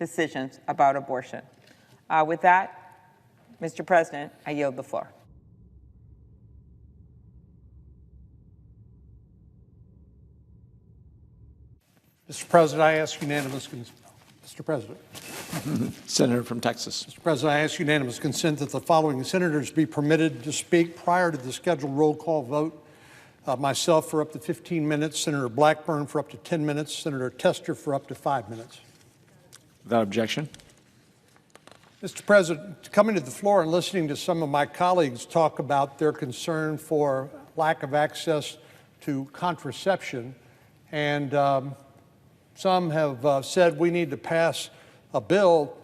decisions about abortion. With that, Mr. President, I yield the floor. Mr. President, I ask unanimous consent. Mr. President. Senator from Texas. Mr. President, I ask unanimous consent that the following senators be permitted to speak prior to the scheduled roll call vote. Myself for up to 15 minutes, Senator Blackburn for up to 10 minutes, Senator Tester for up to 5 minutes. Without objection. Mr. President, coming to the floor and listening to some of my colleagues talk about their concern for lack of access to contraception, and some have said we need to pass a bill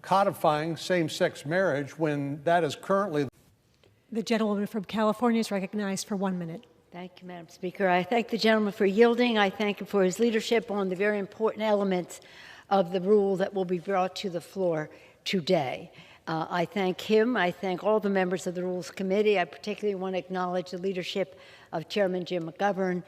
codifying same-sex marriage when that is currently. The gentlewoman from California is recognized for 1 minute. Thank you, Madam Speaker. I thank the gentleman for yielding. I thank him for his leadership on the very important elements of the rule that will be brought to the floor today. I thank him. I thank all the members of the Rules Committee. I particularly want to acknowledge the leadership of Chairman Jim McGovern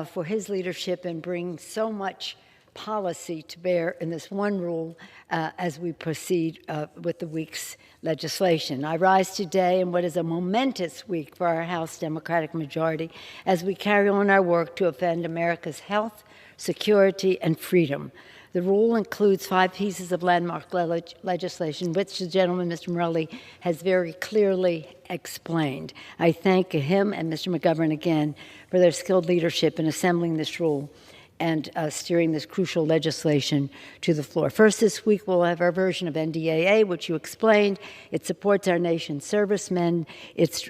for his leadership in bringing so much policy to bear in this one rule as we proceed with the week's legislation. I rise today in what is a momentous week for our House Democratic majority as we carry on our work to defend America's health, security, and freedom. The rule includes 5 pieces of landmark legislation, which the gentleman, Mr. Morelli, has very clearly explained. I thank him and Mr. McGovern again for their skilled leadership in assembling this rule and steering this crucial legislation to the floor. First this week, we'll have our version of NDAA, which you explained. It supports our nation's servicemen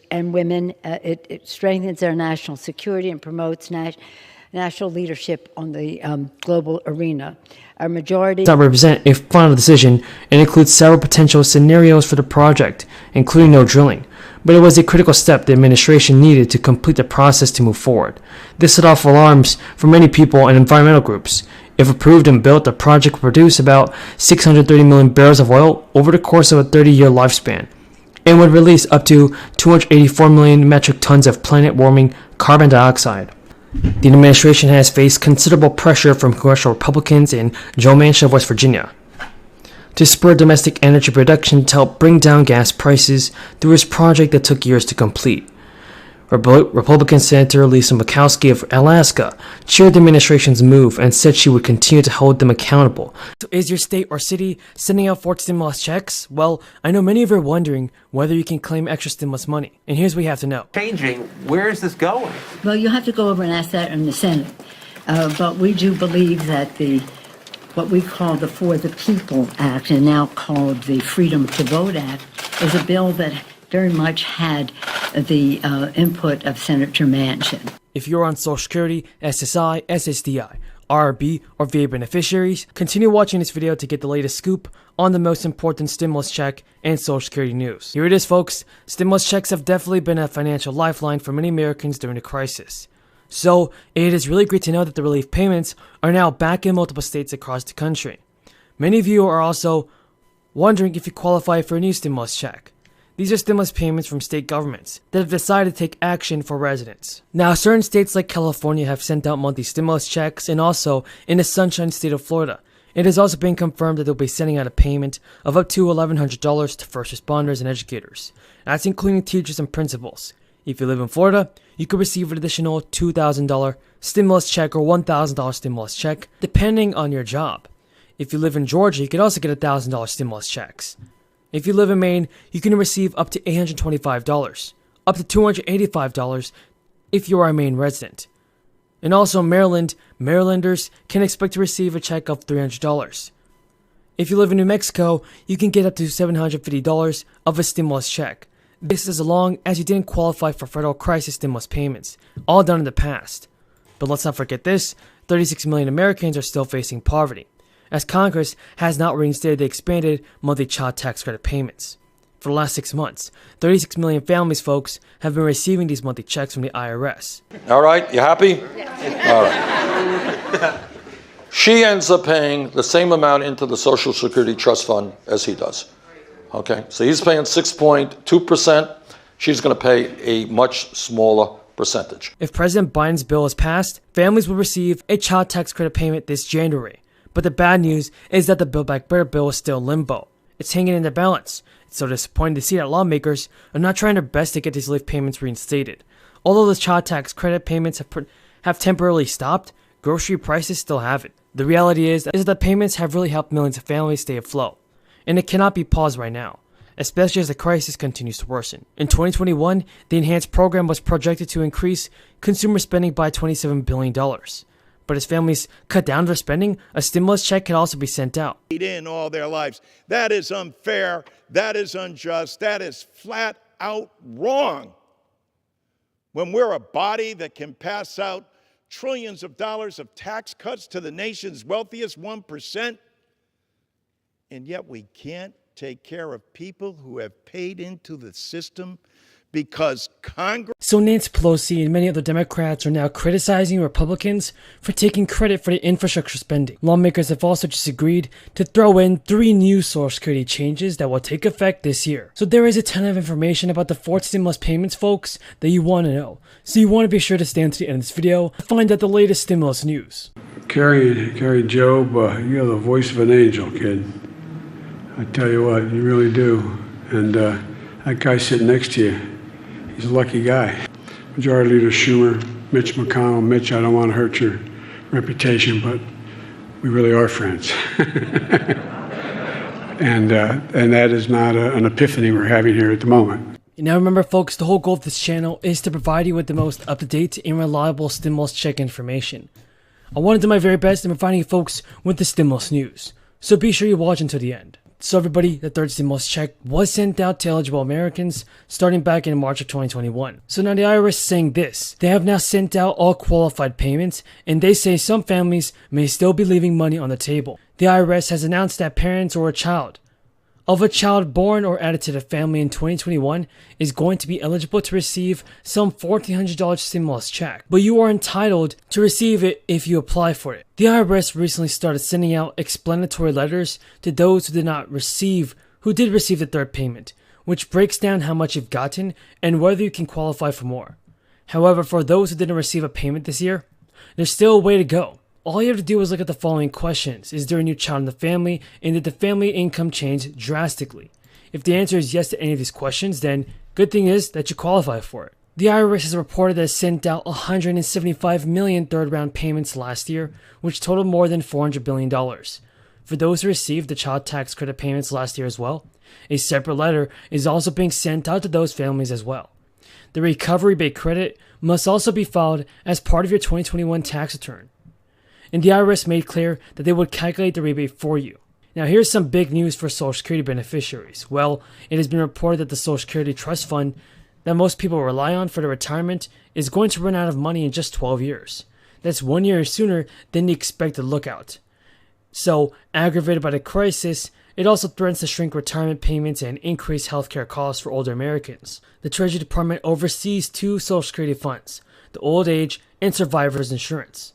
and women. It strengthens our national security and promotes national leadership on the global arena. Our majority does not represent a final decision and includes several potential scenarios for the project, including no drilling. But it was a critical step the administration needed to complete the process to move forward. This set off alarms for many people and environmental groups. If approved and built, the project will produce about 630 million barrels of oil over the course of a 30-year lifespan, and would release up to 284 million metric tons of planet-warming carbon dioxide. The administration has faced considerable pressure from congressional Republicans in Joe Manchin of West Virginia to spur domestic energy production to help bring down gas prices through his project that took years to complete. Republican Senator Lisa Murkowski of Alaska cheered the administration's move and said she would continue to hold them accountable. So is your state or city sending out 4 stimulus checks? Well, I know many of you are wondering whether you can claim extra stimulus money. And here's what you have to know. Changing, where is this going? Well, you have to go over and ask that in the Senate. But we do believe that what we call the For the People Act, and now called the Freedom to Vote Act, is a bill that very much had the input of Senator Manchin. If you're on Social Security, SSI, SSDI, RRB, or VA beneficiaries, continue watching this video to get the latest scoop on the most important stimulus check and Social Security news. Here it is, folks. Stimulus checks have definitely been a financial lifeline for many Americans during the crisis. So, it is really great to know that the relief payments are now back in multiple states across the country. Many of you are also wondering if you qualify for a new stimulus check. These are stimulus payments from state governments that have decided to take action for residents. Now, certain states like California have sent out monthly stimulus checks, and also in the Sunshine State of Florida, it has also been confirmed that they'll be sending out a payment of up to $1,100 to first responders and educators. That's including teachers and principals. If you live in Florida, you could receive an additional $2,000 stimulus check or $1,000 stimulus check, depending on your job. If you live in Georgia, you could also get $1,000 stimulus checks. If you live in Maine, you can receive up to $825, up to $285 if you are a Maine resident. And also in Maryland, Marylanders can expect to receive a check of $300. If you live in New Mexico, you can get up to $750 of a stimulus check. This is as long as you didn't qualify for federal crisis stimulus payments, all done in the past. But let's not forget this, 36 million Americans are still facing poverty, as Congress has not reinstated the expanded monthly child tax credit payments. For the last 6 months, 36 million families, folks, have been receiving these monthly checks from the IRS. All right, you happy? Yes. All right. She ends up paying the same amount into the Social Security Trust Fund as he does. Okay, so he's paying 6.2%. She's going to pay a much smaller percentage. If President Biden's bill is passed, families will receive a child tax credit payment this January. But the bad news is that the Build Back Better bill is still in limbo. It's hanging in the balance. It's so disappointing to see that lawmakers are not trying their best to get these relief payments reinstated. Although the child tax credit payments have temporarily stopped, grocery prices still haven't. The reality is that the payments have really helped millions of families stay afloat, and it cannot be paused right now, especially as the crisis continues to worsen. In 2021, the enhanced program was projected to increase consumer spending by $27 billion. But as families cut down their spending, a stimulus check can also be sent out. In all their lives. That is unfair. That is unjust. That is flat out wrong. When we're a body that can pass out trillions of dollars of tax cuts to the nation's wealthiest 1%, and yet we can't take care of people who have paid into the system because Congress... So Nancy Pelosi and many other Democrats are now criticizing Republicans for taking credit for the infrastructure spending. Lawmakers have also just agreed to throw in 3 new Social Security changes that will take effect this year. So there is a ton of information about the 4th stimulus payments, folks, that you want to know. So you want to be sure to stay until the end of this video to find out the latest stimulus news. Carrie Job, you're the voice of an angel, kid. I tell you what, you really do. And that guy sitting next to you, he's a lucky guy. Majority Leader Schumer, Mitch McConnell. Mitch, I don't want to hurt your reputation, but we really are friends. and that is not an epiphany we're having here at the moment. Now remember, folks, the whole goal of this channel is to provide you with the most up-to-date and reliable stimulus check information. I want to do my very best in providing you folks with the stimulus news, so be sure you watch until the end. So everybody, the 3rd stimulus check was sent out to eligible Americans starting back in March of 2021. So now the IRS is saying this: they have now sent out all qualified payments, and they say some families may still be leaving money on the table. The IRS has announced that parents or a child born or added to the family in 2021 is going to be eligible to receive some $1,400 stimulus check, but you are entitled to receive it if you apply for it. The IRS recently started sending out explanatory letters to those who did receive the 3rd payment, which breaks down how much you've gotten and whether you can qualify for more. However, for those who didn't receive a payment this year, there's still a way to go. All you have to do is look at the following questions. Is there a new child in the family, and did the family income change drastically? If the answer is yes to any of these questions, then good thing is that you qualify for it. The IRS has reported that it sent out 175 million 3rd round payments last year, which totaled more than $400 billion. For those who received the child tax credit payments last year as well, a separate letter is also being sent out to those families as well. The recovery rebate credit must also be filed as part of your 2021 tax return. And the IRS made clear that they would calculate the rebate for you. Now here's some big news for Social Security beneficiaries. Well, it has been reported that the Social Security Trust Fund that most people rely on for their retirement is going to run out of money in just 12 years. That's 1 year sooner than the expected lookout. So, aggravated by the crisis, it also threatens to shrink retirement payments and increase healthcare costs for older Americans. The Treasury Department oversees 2 Social Security funds, the Old Age and Survivors Insurance.